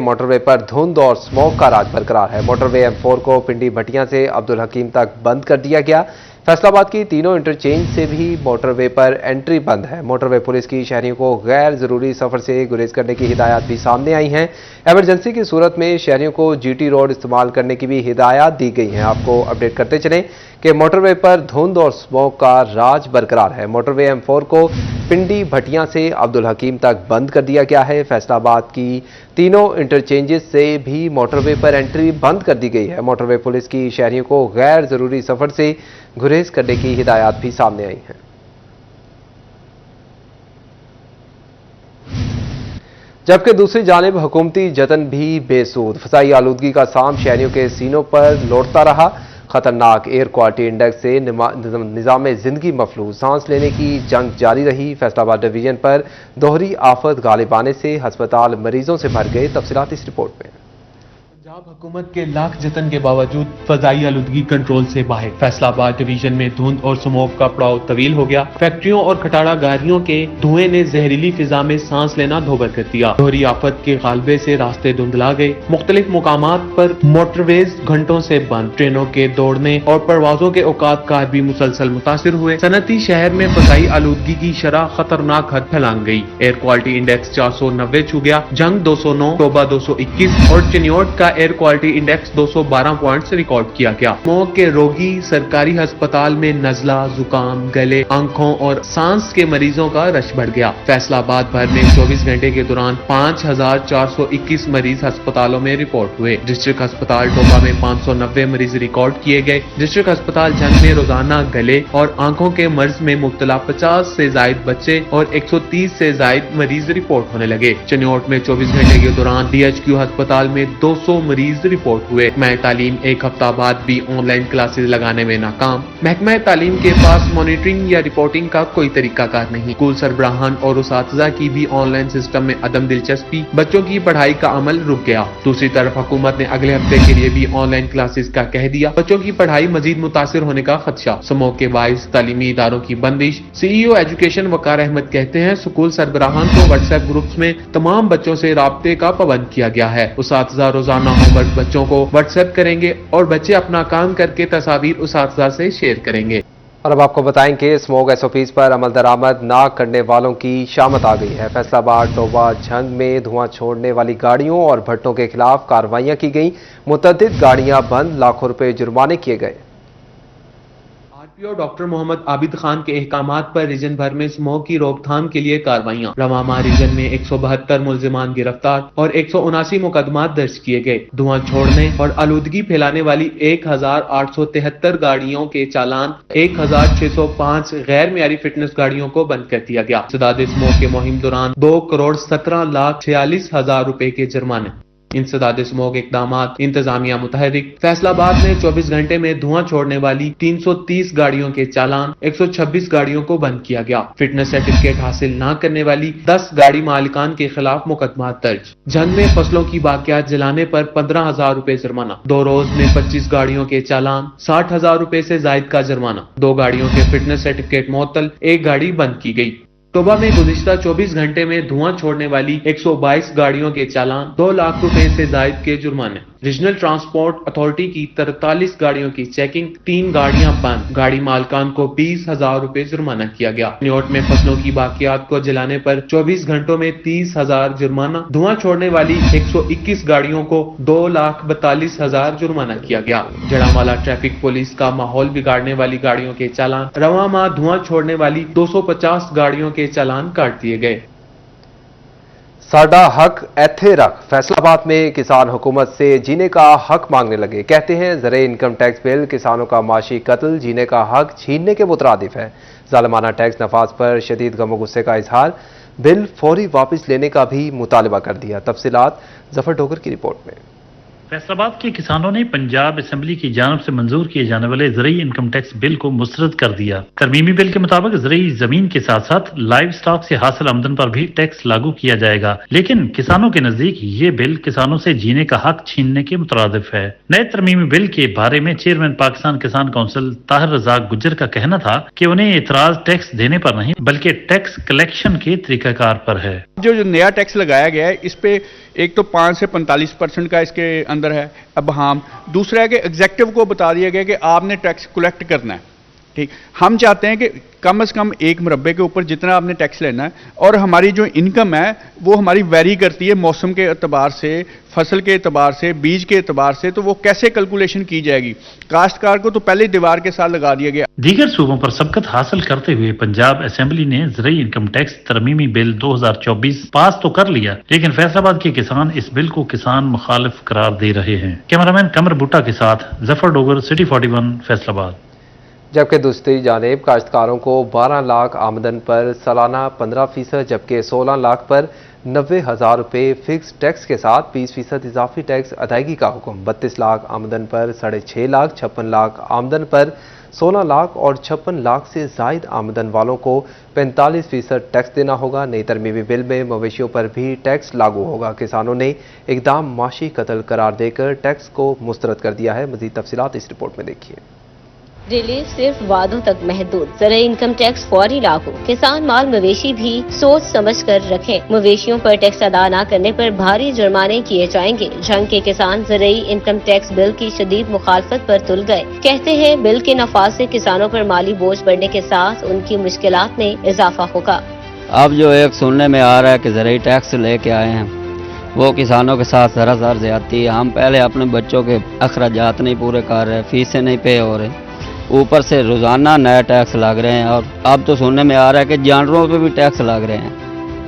Motor وے پر دھند اور smoke کا راج برقرار ہے۔ موٹر وے M4 کو پنڈی بھٹیاں سے عبدالحکیم تک بند کر دیا گیا۔ فیصل آباد کی تینوں انٹرچینج سے بھی موٹر وے پر انٹری بند ہے۔ موٹر وے پولیس کی شہریوں کو غیر ضروری سفر سے گریز کرنے کی ہدایات بھی سامنے آئی ہیں۔ ایمرجنسی کی صورت میں شہریوں کو GT روڈ استعمال کرنے کی بھی ہدایات دی گئی ہیں۔ آپ کو اپڈیٹ کرتے چلیں کہ موٹر وے پر دھند اور اسموک کا راج برقرار ہے۔ موٹر وے M4 کو پنڈی بھٹیاں سے عبدالحکیم تک بند کر دیا گیا ہے۔ فیصل آباد کی تینوں انٹرچینجز سے بھی موٹر وے پر انٹری بند کر دی گئی ہے۔ موٹر وے پولیس کی شہریوں کو غیر ضروری سفر سے گریز کرنے کی ہدایات بھی سامنے آئی ہیں۔ جبکہ دوسری جانب حکومتی جتن بھی بے سود، فضائی آلودگی کا سام شہریوں کے سینوں پر لوٹتا رہا۔ خطرناک ایئر کوالٹی انڈیکس سے نظام زندگی مفلوج، سانس لینے کی جنگ جاری رہی۔ فیصل آباد ڈویژن پر دوہری آفت غالب آنے سے ہسپتال مریضوں سے بھر گئے۔ تفصیلات اس رپورٹ میں۔ پنجاب حکومت کے لاکھ جتن کے باوجود فضائی آلودگی کنٹرول سے باہر۔ فیصل آباد ڈویژن میں دھند اور سموک کا پڑاؤ طویل ہو گیا۔ فیکٹریوں اور کھٹاڑا گاڑیوں کے دھوئیں نے زہریلی فضا میں سانس لینا دھوبر کر دیا۔ دوہری آفت کے غالبے سے راستے دھندلا گئے۔ مختلف مقامات پر موٹر ویز گھنٹوں سے بند، ٹرینوں کے دوڑنے اور پروازوں کے اوقات کار بھی مسلسل متاثر ہوئے۔ صنعتی شہر میں فضائی آلودگی کی شرح خطرناک حد پھیلانگ گئی۔ ایئر کوالٹی انڈیکس 490 چھو گیا۔ جنگ 209، ٹوبہ 221 اور چنیوٹ کا air quality index 212 points record کیا گیا۔ اسموک کے روگی سرکاری ہسپتال میں نزلہ، زکام، گلے، آنکھوں اور سانس کے مریضوں کا رش بڑھ گیا۔ فیصل آباد بھر میں 24 گھنٹے کے دوران 5421 مریض ہسپتالوں میں رپورٹ ہوئے۔ ڈسٹرکٹ ہسپتال ٹوبہ میں 590 مریض ریکارڈ کیے گئے۔ ڈسٹرکٹ ہسپتال جنگ میں روزانہ گلے اور آنکھوں کے مرض میں مبتلا 50 سے زائد بچے اور 130 سے زائد مریض رپورٹ ہونے لگے۔ چنیوٹ میں 24 گھنٹے کے دوران DHQ ہسپتال میں 200 مریض رپورٹ ہوئے۔ محکمہ تعلیم ایک ہفتہ بعد بھی آن لائن کلاسز لگانے میں ناکام۔ محکمہ تعلیم کے پاس مانیٹرنگ یا رپورٹنگ کا کوئی طریقہ کار نہیں۔ اسکول سربراہان اور اساتذہ کی بھی آن لائن سسٹم میں عدم دلچسپی، بچوں کی پڑھائی کا عمل رک گیا۔ دوسری طرف حکومت نے اگلے ہفتے کے لیے بھی آن لائن کلاسز کا کہہ دیا۔ بچوں کی پڑھائی مزید متاثر ہونے کا خدشہ، سموک کے باعث تعلیمی اداروں کی بندش۔ CEO ایجوکیشن وقار احمد کہتے ہیں اسکول سربراہان کو واٹس ایپ گروپس میں تمام بچوں سے رابطے کا پابند کیا گیا ہے۔ اساتذہ روزانہ ہوم ورک بچوں کو واٹس ایپ کریں گے اور بچے اپنا کام کر کے تصاویر اساتذہ سے شیئر کریں گے۔ اور اب آپ کو بتائیں کہ اسموک SOPs پر عمل درآمد نہ کرنے والوں کی شامت آ گئی ہے۔ فیصل آباد ٹوبہ جھنگ میں دھواں چھوڑنے والی گاڑیوں اور بھٹوں کے خلاف کارروائیاں کی گئیں۔ متعدد گاڑیاں بند، لاکھوں روپے جرمانے کیے گئے۔ RPO ڈاکٹر محمد عابد خان کے احکامات پر ریجن بھر میں اسموک کی روک تھام کے لیے کارروائیاں۔ رواں ماہ ریجن میں 172 ملزمان گرفتار اور 179 مقدمات درج کیے گئے۔ دھواں چھوڑنے اور آلودگی پھیلانے والی 1873 گاڑیوں کے چالان، 1605 غیر معیاری فٹنس گاڑیوں کو بند کر دیا گیا۔ انسداد اسموک کے مہم دوران 2,17,46,000 روپے کے جرمانے۔ انسداد اسموک اقدامات انتظامیہ متحرک۔ فیصل آباد میں 24 گھنٹے میں دھواں چھوڑنے والی 330 گاڑیوں کے چالان، 126 گاڑیوں کو بند کیا گیا۔ فٹنس سرٹیفکیٹ حاصل نہ کرنے والی 10 گاڑی مالکان کے خلاف مقدمات درج۔ جنگ میں فصلوں کی باقیات جلانے پر 15,000 روپے جرمانہ۔ 2 روز میں 25 گاڑیوں کے چالان، 60,000 روپے سے زائد کا جرمانہ۔ 2 گاڑیوں کے فٹنس سرٹیفکیٹ معطل، 1 گاڑی بند کی گئی۔ ٹوبہ میں گزشتہ 24 گھنٹے میں دھواں چھوڑنے والی 122 گاڑیوں کے چالان، 2 لاکھ روپے سے زائد کے جرمانے۔ ریجنل ٹرانسپورٹ اتھارٹی کی 43 گاڑیوں کی چیکنگ، 3 گاڑیاں بند، گاڑی مالکان کو 20,000 روپے جرمانہ کیا گیا۔ نیوٹ میں فصلوں کی باقیات کو جلانے پر 24 گھنٹوں میں 30,000 جرمانہ۔ دھواں چھوڑنے والی 121 گاڑیوں کو 2,42,000 جرمانہ کیا گیا۔ جڑامالہ ٹریفک پولیس کا ماحول بگاڑنے والی گاڑیوں کے چالان، رواں ماہ دھواں چھوڑنے والی 250 گاڑیوں کے چالان کاٹ دیے گئے۔ ساڈا حق ایتھے رکھ، فیصل آباد میں کسان حکومت سے جینے کا حق مانگنے لگے۔ کہتے ہیں زرعی انکم ٹیکس بل کسانوں کا معاشی قتل، جینے کا حق چھیننے کے مترادف ہے۔ ظالمانہ ٹیکس نفاذ پر شدید غم و غصے کا اظہار، بل فوری واپس لینے کا بھی مطالبہ کر دیا۔ تفصیلات ظفر ڈوگر کی رپورٹ میں۔ फैसलाबाद के किसानों ने पंजाब असेंबली की जानब से मंजूर किए जाने वाले ज़रूरी इनकम टैक्स बिल को मुस्तरद कर दिया। तरमीमी बिल के मुताबिक ज़रूरी जमीन के साथ साथ लाइव स्टॉक से हासिल आमदन पर भी टैक्स लागू किया जाएगा, लेकिन किसानों के नजदीक ये बिल किसानों से जीने का हक छीनने के मुतरादिफ है। नए तरमीमी बिल के बारे में चेयरमैन पाकिस्तान किसान काउंसिल ताहिर रज़ाक गुज्जर का कहना था कि उन्हें एतराज टैक्स देने पर नहीं बल्कि टैक्स कलेक्शन के तरीकाकार पर है। जो नया टैक्स लगाया गया है इस पे एक तो 5 से 45% का इसके अंदर है अब हम, दूसरा है कि एग्जेक्टिव को बता दिया गया कि आपने टैक्स कलेक्ट करना है। ठीक, हम चाहते हैं कि कम से कम एक मुरब्बे के ऊपर जितना आपने टैक्स लेना है, और हमारी जो इनकम है वो हमारी वेरी करती है मौसम के एतबार से, फसल के एतबार से, बीज के एतबार से, तो वो कैसे कैलकुलेशन की जाएगी। काश्तकार को तो पहले दीवार के साथ लगा दिया गया। दीगर सूबों पर सबकत हासिल करते हुए पंजाब असेंबली ने ज़रूरी इनकम टैक्स तरमीमी बिल 2024 पास तो कर लिया, लेकिन फैसलाबाद के किसान इस बिल को किसान मुखालिफ करार दे रहे हैं। कैमरामैन कमर भुट्टा के साथ जफर डोगर, सिटी 41, फैसलाबाद। जबकि दूसरी जानिब काश्तकारों को 12 लाख आमदन पर सालाना 15%, जबकि 16 लाख पर 90,000 रुपये फिक्स टैक्स के साथ 20% इजाफी टैक्स अदायगी का हुक्म। 32 लाख आमदन पर 6.5 लाख, 56 लाख आमदन पर 16 लाख और 56 लाख से जायद आमदन वालों को 45% टैक्स देना होगा। नई तरमीमी बिल में मवेशियों पर भी टैक्स लागू होगा। किसानों ने इकदाम माशी कत्ल करार देकर टैक्स को मुस्तरद कर दिया है। मजीद तफसीलात इस रिपोर्ट में देखिए। रिलीफ सिर्फ वादों तक महदूद, ज़रूरी इनकम टैक्स फौरी लागू। किसान माल मवेशी भी सोच समझ कर रखें। मवेशियों पर टैक्स अदा न करने पर भारी जुर्माने किए जाएंगे। जंग के किसान ज़रूरी इनकम टैक्स बिल की शदीद मुखालफत पर तुल गए। कहते हैं बिल के नफाज से किसानों पर माली बोझ बढ़ने के साथ उनकी मुश्किलात में इजाफा होगा। अब जो एक सुनने में आ रहा है कि ज़रूरी टैक्स लेके आए हैं, वो किसानों के साथ सरासर ज्यादती है। हम पहले अपने बच्चों के अखराजात नहीं पूरे कर रहे, फीसें नहीं पे हो रहे, ऊपर से रोजाना नया टैक्स लग रहे हैं, और अब तो सुनने में आ रहा है कि जानवरों पे भी टैक्स लग रहे हैं।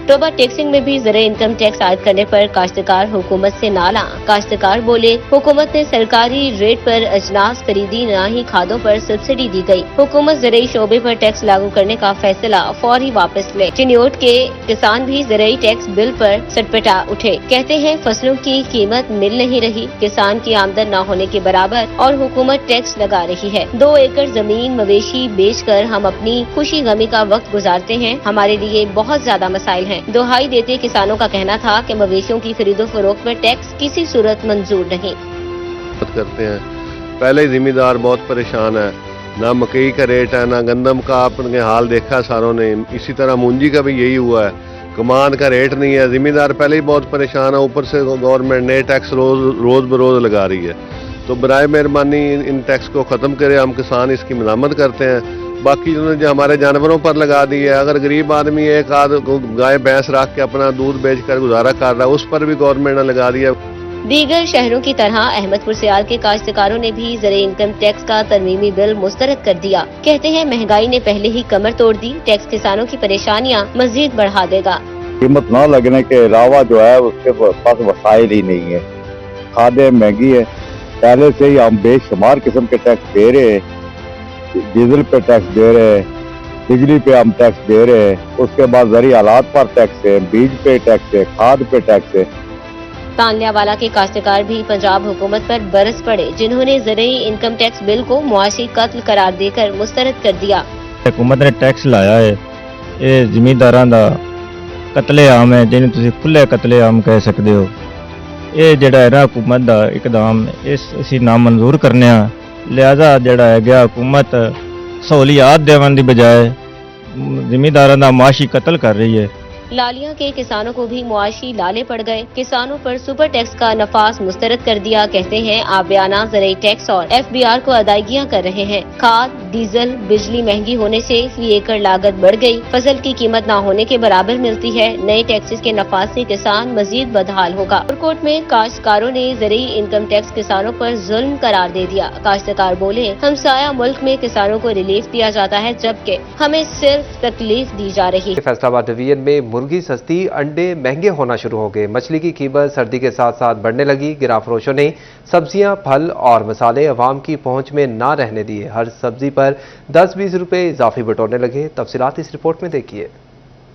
टोबा टैक्सिंग में भी ज़रूरी इनकम टैक्स आयद करने पर काश्तकार हुकूमत से नाला। काश्तकार बोले, हुकूमत ने सरकारी रेट पर अजनास खरीदी, न ही खादों पर सब्सिडी दी गई। हुकूमत ज़रूरी शोबे पर टैक्स लागू करने का फैसला फौरी वापस ले। चिन्योट के किसान भी ज़रूरी टैक्स बिल पर सटपटा उठे। कहते हैं फसलों की कीमत मिल नहीं रही, किसान की आमदन न होने के बराबर और हुकूमत टैक्स लगा रही है। 2 एकड़ जमीन मवेशी बेचकर हम अपनी खुशी गमी का वक्त गुजारते हैं। हमारे लिए बहुत ज्यादा मसाइल हैं। दुहाई देते किसानों का कहना था कि मवेशियों की खरीदो फरोख्त पर टैक्स किसी सूरत मंजूर नहीं करते हैं। पहले ही जिम्मेदार बहुत परेशान है, ना मकई का रेट है, ना गंदम का। आपने हाल देखा सारों ने, इसी तरह मूंजी का भी यही हुआ है। कमान का रेट नहीं है, जिम्मेदार पहले ही बहुत परेशान है, ऊपर से गवर्नमेंट नए टैक्स रोज बरोज लगा रही है। तो बराए मेहरबानी इन टैक्स को ख़त्म करें। हम किसान इसकी मज़म्मत करते हैं। बाकी जो हमारे जानवरों पर लगा दी है, अगर गरीब आदमी एक आध गाय भैंस रख के अपना दूध बेच कर गुजारा कर रहा है, उस पर भी गवर्नमेंट ने लगा दिया। दीगर शहरों की तरह अहमदपुर सियाल के काश्तकारों ने भी ज़रूरी इनकम टैक्स का तरमीमी बिल मुस्तरद कर दिया। कहते हैं महंगाई ने पहले ही कमर तोड़ दी, टैक्स किसानों की परेशानियां मजीद बढ़ा देगा। कीमत न लगने के अलावा जो है उसके पास वसाइल ही नहीं है। खादें महंगी है, पहले से ही हम बेशुमार किस्म के टैक्स दे रहे हैं। डीजल पे टैक्स दे रहे हैं, बिजली पे हम टैक्स दे रहे हैं, उसके बाद ज़रूरी आलात पर टैक्स है, बीज पे टैक्स है, खाद पे टैक्स है। तांलियावाला के काश्तकार भी पंजाब हुकूमत पर बरस पड़े, जिन्होंने ज़रूरी इनकम टैक्स बिल को मुआशी कत्ल करार देकर मुस्तरद कर दिया। हुकूमत ने टैक्स लाया है, ये जिमींदारां दा कतलेआम है, जिन्हें तुसीं खुले कतलेआम कह सकते हो। ये जिहड़ा है ना हुकूमत दा इकदाम, इस असीं नामंजूर करने आ। लिहाजा जिहड़ा है गया हुकूमत सहूलियात देवन दी बजाय जिमींदारां दा माशी कत्ल कर रही है। लालिया के किसानों को भी मुआशी लाले पड़ गए। किसानों पर सुपर टैक्स का नफास मुस्तरद कर दिया। कहते हैं आबियाना ज़रूरी टैक्स और FBR को अदायगियां कर रहे हैं। खाद, डीजल, बिजली महंगी होने से फी एकड़ लागत बढ़ गई। फसल की कीमत न होने के बराबर मिलती है। नए टैक्सेस के नफाज से किसान मजीद बदहाल होगा। कोर्ट में काश्तकारों ने ज़रूरी इनकम टैक्स किसानों पर जुल्म करार दे दिया। काश्तकार बोले, हमसाया मुल्क में किसानों को रिलीफ दिया जाता है, जबकि हमें सिर्फ तकलीफ दी जा रही है। फैसलाबाद डिवीजन में मुर्गी सस्ती, अंडे महंगे होना शुरू हो गए। मछली की कीमत सर्दी के साथ साथ बढ़ने लगी। गिराफरोशों ने सब्जियां, फल और मसाले अवाम की पहुंच में ना रहने दिए। हर सब्जी पर 10-20 रुपए इजाफी बटोरने लगे। तफसीलात इस रिपोर्ट में देखिए।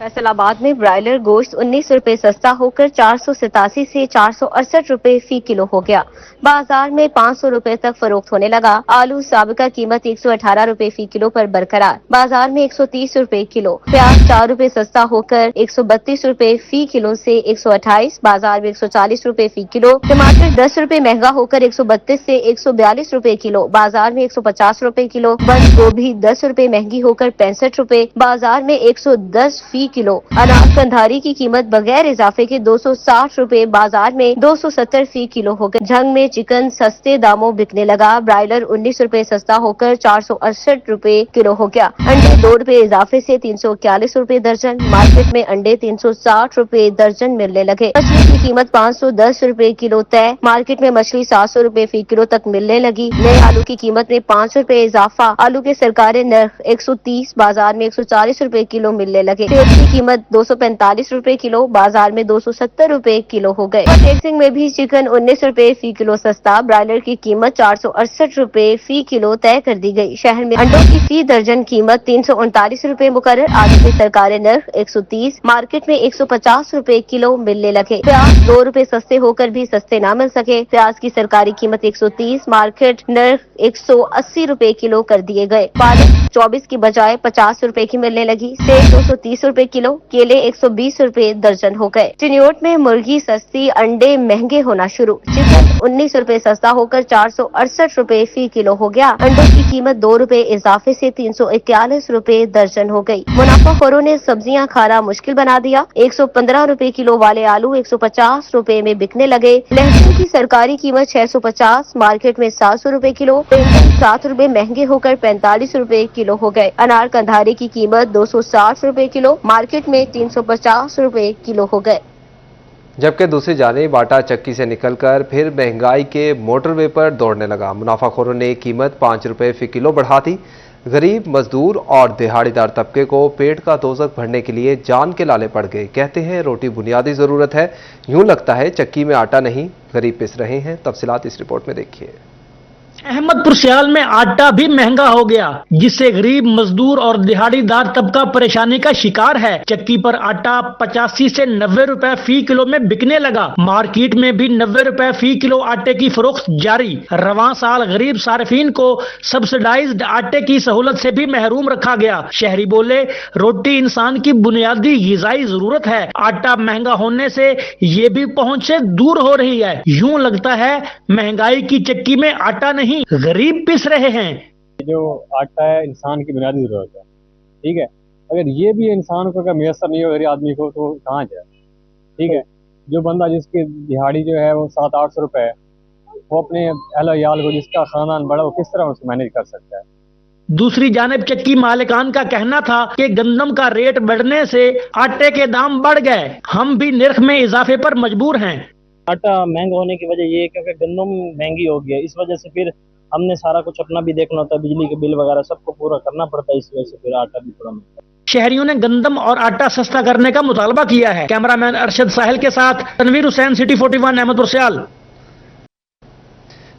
फैसलाबाद में ब्रायलर गोश्त 19 रुपए सस्ता होकर 487 से 468 रुपए फी किलो हो गया। बाजार में 500 रुपए तक फरोख्त होने लगा। आलू साबिका कीमत 118 रुपए फी किलो पर बरकरार, बाजार में 130 रुपए किलो। प्याज 4 रुपए सस्ता होकर 132 रुपए फी किलो से 128, बाजार में 140 रुपए फी किलो। टमाटर 10 रुपए महंगा होकर 132 से 142 रुपए किलो, बाजार में 150 रुपए किलो। बंद गोभी 10 रुपए महंगी होकर 65 रुपए, बाजार में 110 फी किलो। अनाज कंधारी की कीमत बगैर इजाफे के 260 रुपए, बाजार में 270 फी किलो हो गए। झंग में चिकन सस्ते दामों बिकने लगा। ब्रायलर 19 रुपए सस्ता होकर 468 रुपए किलो हो गया। अंडे 2 रुपए इजाफे से 341 रुपए दर्जन, मार्केट में अंडे 360 रुपए दर्जन मिलने लगे। मछली की कीमत 510 रुपए किलो तय, मार्केट में मछली 700 रुपए फी किलो तक मिलने लगी। नए आलू की कीमत में 5 रुपए इजाफा, आलू के सरकारी नर्ख 130, बाजार में 140 रुपए किलो मिलने लगे। तेल की कीमत 245 रुपए किलो, बाजार में 270 रुपए किलो हो गए। प्रोसेसिंग में भी चिकन 19 रुपए फी किलो सस्ता, ब्रायलर की कीमत 468 रुपए फी किलो तय कर दी गई। शहर में अंडों की फी दर्जन कीमत 339 रुपए मुकर्रर, आलू के सरकारी नर्ख 130, मार्केट में 150 रुपए किलो मिलने लगे। प्याज 2 रुपए सस्ते होकर भी सस्ते न मिल सके, प्याज की सरकारी कीमत 130, मार्केट नर्ख 180 रुपए किलो कर दिए गए। पालक 24 की बजाय 50 रुपए की मिलने लगी। सेब 230 रुपए किलो, केले 120 रुपए दर्जन हो गए। चिन्योट में मुर्गी सस्ती, अंडे महंगे होना शुरू। चिकन 19 रुपए सस्ता होकर 468 रुपए फी किलो हो गया। अंडों की कीमत 2 रुपए इजाफे से 341 रुपए दर्जन हो गई। मुनाफाखोरों ने सब्जियां खाना मुश्किल बना दिया। 115 रुपए किलो वाले आलू 150 रुपए में बिकने लगे। लहसुन की सरकारी कीमत 650, मार्केट में 700 रुपए किलो। बैंगन 7 रुपए महंगे होकर 45 रुपए किलो हो गए। अनार कंधारी की कीमत 260 रुपए किलो, मार्केट में 350 रुपए किलो हो गए। जबकि दूसरी जानिब आटा चक्की से निकलकर फिर महंगाई के मोटरवे पर दौड़ने लगा। मुनाफाखोरों ने कीमत 5 रुपए फी किलो बढ़ा दी। गरीब, मजदूर और दिहाड़ीदार तबके को पेट का दोजख भरने के लिए जान के लाले पड़ गए। कहते हैं रोटी बुनियादी ज़रूरत है, यूं लगता है चक्की में आटा नहीं गरीब पिस रहे हैं। तफसीलात इस रिपोर्ट में देखिए। अहमदपुर सियाल में आटा भी महंगा हो गया, जिससे गरीब, मजदूर और दिहाड़ीदार तबका परेशानी का शिकार है। चक्की पर आटा 85 से 90 रुपए फी किलो में बिकने लगा। मार्केट में भी 90 रुपए फी किलो आटे की फरोख्त जारी। रवां साल गरीब सार्फिन को सब्सिडाइज्ड आटे की सहूलत से भी महरूम रखा गया। शहरी बोले, रोटी इंसान की बुनियादी गिजाई जरूरत है, आटा महंगा होने से ये भी पहुंच से दूर हो रही है। यूं लगता है महंगाई की चक्की में आटा नहीं गरीब पिस रहे हैं। जो आटा है इंसान की बुनियादी जरूरत है, ठीक है। अगर ये भी इंसान को अगर मैसर नहीं हो गरीब आदमी को, तो कहाँ जाए, ठीक है। जो बंदा जिसकी दिहाड़ी जो है वो 700-800 रुपए है, वो अपने अहल याल को, जिसका खानदान बड़ा, वो किस तरह उसको मैनेज कर सकता है। दूसरी जानिब चक्की मालिकान का कहना था कि गंदम का रेट बढ़ने से आटे के दाम बढ़ गए, हम भी निर्ख में इजाफे पर मजबूर हैं। आटा महंगा होने की वजह ये है क्योंकि गंदम महंगी हो गई है, इस वजह से फिर हमने सारा कुछ अपना भी देखना होता है, बिजली के बिल वगैरह सबको पूरा करना पड़ता है, इस वजह से फिर आटा भी थोड़ा महंगा है। शहरियों ने गंदम और आटा सस्ता करने का मुतालबा किया है। कैमरामैन अरशद साहिल के साथ Tanveer Hussain, city 41, Ahmadpur Sial.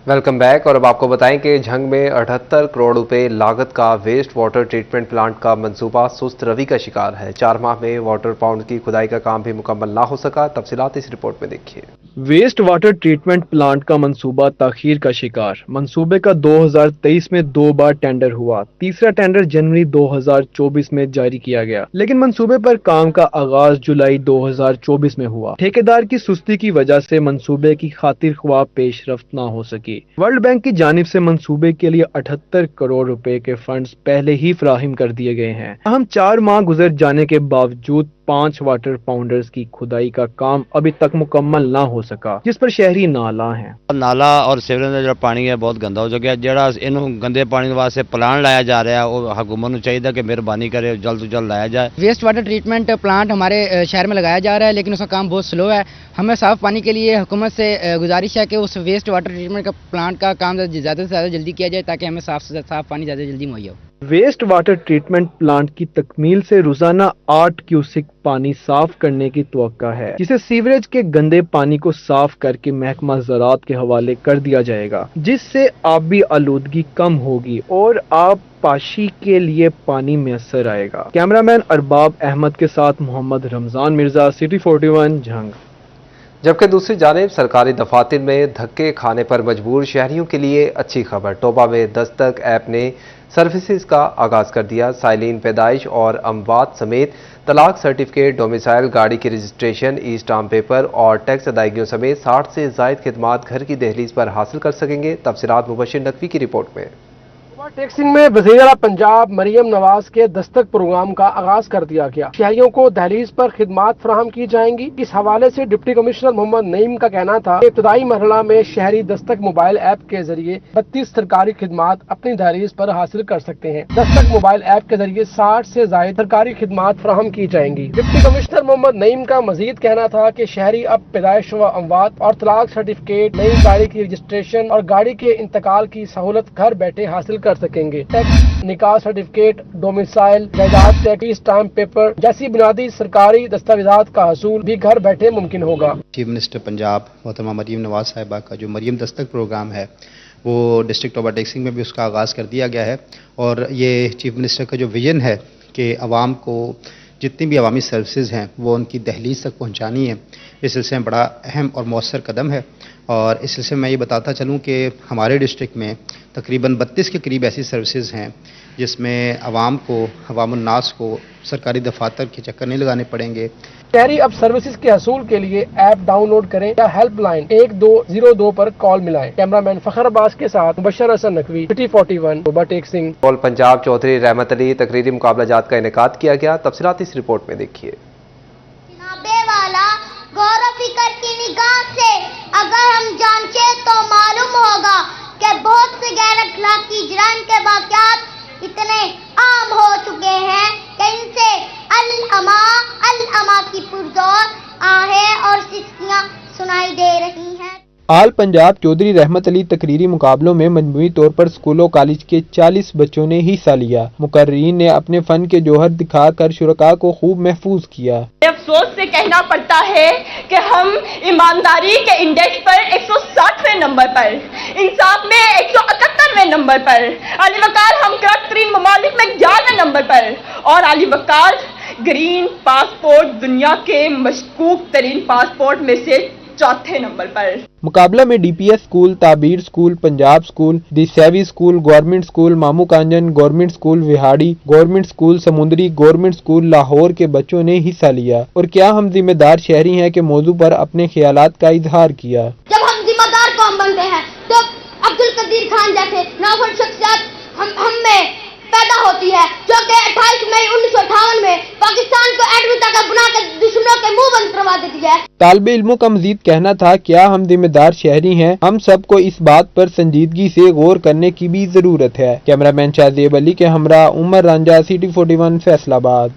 Welcome back. और अब आपको बताएं कि झंग में 78 करोड़ रुपए लागत का वेस्ट वाटर ट्रीटमेंट प्लांट का मंसूबा सुस्त रवि का शिकार है। 4 माह में वाटर पाउंड की खुदाई का काम भी मुकम्मल ना हो सका। तफसीलात इस रिपोर्ट में देखिए। वेस्ट वाटर ट्रीटमेंट प्लांट का मंसूबा ताखीर का शिकार। मंसूबे का 2023 में 2 बार टेंडर हुआ। तीसरा टेंडर जनवरी 2024 में जारी किया गया, लेकिन मंसूबे पर काम का आगाज जुलाई 2024 में हुआ। ठेकेदार की सुस्ती की वजह से मंसूबे की खातिर ख्वाह पेशरफ्त न हो सकी। वर्ल्ड बैंक की जानिब से मंसूबे के लिए 78 करोड़ रुपए के फंड्स पहले ही फराहिम कर दिए गए हैं। हम 4 माह गुजर जाने के बावजूद 5 वाटर पाउंडर्स की खुदाई का काम अभी तक मुकम्मल ना हो सका, जिस पर शहरी नाला हैं। नाला और सीवरेज का जो पानी है बहुत गंदा हो गया। ਜਿਹੜਾ ਇਹਨੂੰ गंदे पानी वास्ते प्लान लाया जा रहा है, वो हुकूमत को चाहिए कि मेहरबानी करे जल्द से जल्द लाया जाए। वेस्ट वाटर ट्रीटमेंट प्लांट हमारे शहर में लगाया जा रहा है, लेकिन उसका काम बहुत स्लो है। हमें साफ पानी के लिए हुकूमत से गुजारिश है कि उस वेस्ट वाटर ट्रीटमेंट का प्लांट का काम ज़्यादा से ज़्यादा जल्दी किया जाए, ताकि हमें साफ पानी ज़्यादा जल्दी मुहैया हो। वेस्ट वाटर ट्रीटमेंट प्लांट की तकमील से रोजाना 8 क्यूसिक पानी साफ करने की तवक्का है, जिसे सीवरेज के गंदे पानी को साफ करके महकमा ज़राअत के हवाले कर दिया जाएगा, जिससे आबी आलूदगी कम होगी और आब पाशी के लिए पानी मैसर आएगा। कैमरामैन अरबाब अहमद के साथ मोहम्मद रमजान मिर्जा, सिटी 41 झंग। जबकि दूसरी जानिब सरकारी दफातर में धक्के खाने पर मजबूर शहरियों के लिए अच्छी खबर। टोबा में दस्तक ऐप ने सर्विसेज का आगाज कर दिया। साइलिन पैदाइश और अमवात समेत तलाक सर्टिफिकेट, डोमिसाइल, गाड़ी की रजिस्ट्रेशन, ई स्टाम्प पेपर और टैक्स अदायगियों समेत 60 से जायद खिदमात घर की दहलीज पर हासिल कर सकेंगे। तफसीलात मुबशिर नकवी की रिपोर्ट में। टैक्सिंग में वज़ीर पंजाब मरियम नवाज के दस्तक प्रोग्राम का आगाज कर दिया गया। शहरियों को दहलीज पर खिदमात फराहम की जाएंगी। इस हवाले से डिप्टी कमिश्नर मोहम्मद नईम का कहना था कि इब्तदाई मरहला में शहरी दस्तक मोबाइल ऐप के जरिए 32 सरकारी खिदमात अपनी दहलीज पर हासिल कर सकते हैं। दस्तक मोबाइल ऐप के जरिए 60 से जायद सरकारी खिदमात फराहम की जाएंगी। डिप्टी कमिश्नर मोहम्मद नईम का मजीद कहना था कि शहरी अब पैदाइश व अमवात और तलाक सर्टिफिकेट, नई गाड़ी की रजिस्ट्रेशन और गाड़ी के इंतकाल की सहूलत घर बैठे हासिल कर सकेंगे। टैक्स, निकाह सर्टिफिकेट, डोमिसाइल, जायदाद टैक्स, स्टाम्प पेपर जैसी बुनियादी सरकारी दस्तावेजात का हसूल भी घर बैठे मुमकिन होगा। चीफ मिनिस्टर पंजाब मोहतरमा मरियम नवाज साहिबा का जो मरियम दस्तक प्रोग्राम है वो डिस्ट्रिक्ट टोबा टैक्सिंग में भी उसका आगाज़ कर दिया गया है और ये चीफ मिनिस्टर का जो विजन है कि आवाम को जितनी भी अवामी सर्विसेज हैं वो उनकी दहलीज तक पहुंचानी है, इस सिलसिले में बड़ा अहम और मौसर कदम है। और इस सिलसिले में मैं ये बताता चलूँ कि हमारे डिस्ट्रिक्ट में तकरीबन 32 के करीब ऐसी सर्विसेज हैं जिसमें अवामुन्नास को सरकारी दफातर के चक्कर नहीं लगाने पड़ेंगे। शहरी अब सर्विसेज के हसूल के लिए ऐप डाउनलोड करें या हेल्पलाइन 1202 पर कॉल मिलाएं। कैमरामैन फखर अब्बास के साथ Mubashar Hasan Naqvi, city 41 Toba taxing. All Punjab Chaudhary रहमत अली तकरीरी मुकाबला जात का इनेकाद किया गया। तफसीलात इस रिपोर्ट में देखिए। जनाबे वाला गौर फिकर की निगाह से अगर हम जांचे तो मालूम होगा कि बहुत से गैर अखलाकी जुर्म के वाक़यात इतने आम हो चुके हैं कि इनसे अल-अमा की पुरजोर आहें और सिस्कियां सुनाई दे रही हैं। आल पंजाब चौधरी रहमत अली तकरीरी मुकाबलों में मजमूई तौर पर स्कूलों कॉलेज के 40 बच्चों ने हिस्सा लिया। मुकर्रीन ने अपने फन के जौहर दिखाकर शुरका को खूब महफूज किया। अफसोस से कहना पड़ता है कि हम ईमानदारी के इंडेक्स पर 160वें नंबर पर, इंसाफ में 171वें नंबर पर, अली वकार हम करप्ट तरीन ममालिक में 11वें नंबर पर और अली वकार ग्रीन पासपोर्ट दुनिया के मशकूक तरीन पासपोर्ट में से 4थे नंबर पर। मुकाबला में DPS school, Tabeer school, Punjab school, the savvy school, government school Mamu Kanjan, government school Vehari, government school Samundri, government school Lahore के बच्चों ने हिस्सा लिया। और क्या हम जिम्मेदार शहरी हैं के मौजू पर अपने ख्यालात का इजहार किया। जब हम जिम्मेदार कौम बनते हैं तो अब्दुल कदीर खान जैसे नाफर शख्सियत हम में पैदा होती है, जो कि 28 मई 1958 में पाकिस्तान को एटमी ताकत बनाकर दुश्मनों के मुंह बंद करवा देती है। तालिबे इल्मों का मजीद कहना था, क्या हम जिम्मेदार शहरी हैं? हम सबको इस बात पर संजीदगी से गौर करने की भी जरूरत है। कैमरामैन शाहजेब अली के हमरा उमर रांझा, सिटी 41 फैसलाबाद।